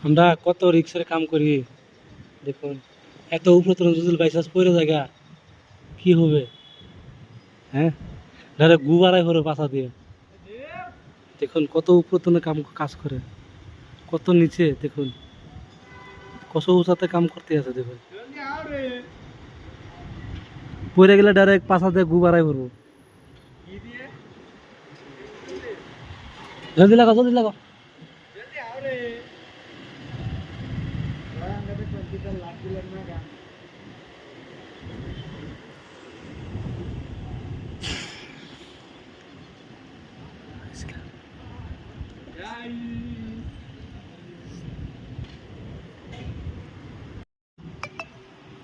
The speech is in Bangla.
আমরা কত রিক্সের কাম করি দেখুন, এত উপরে যদি বাইসাস পড়ে জায়গা কি হবে? হ্যাঁ, ডাইরেক্ট গু বাড়াই করে পাশা দিয়ে দেখুন কত উপরে কাজ করে, কত নিচে দেখুন, কত উঁচাতে কাম করতে আছে দেখুন। পড়ে গেলে ডাইরেক্ট পাশা দিয়ে গু বাড়াই করবো। জলদি লাগাও, জলদি লাগাও।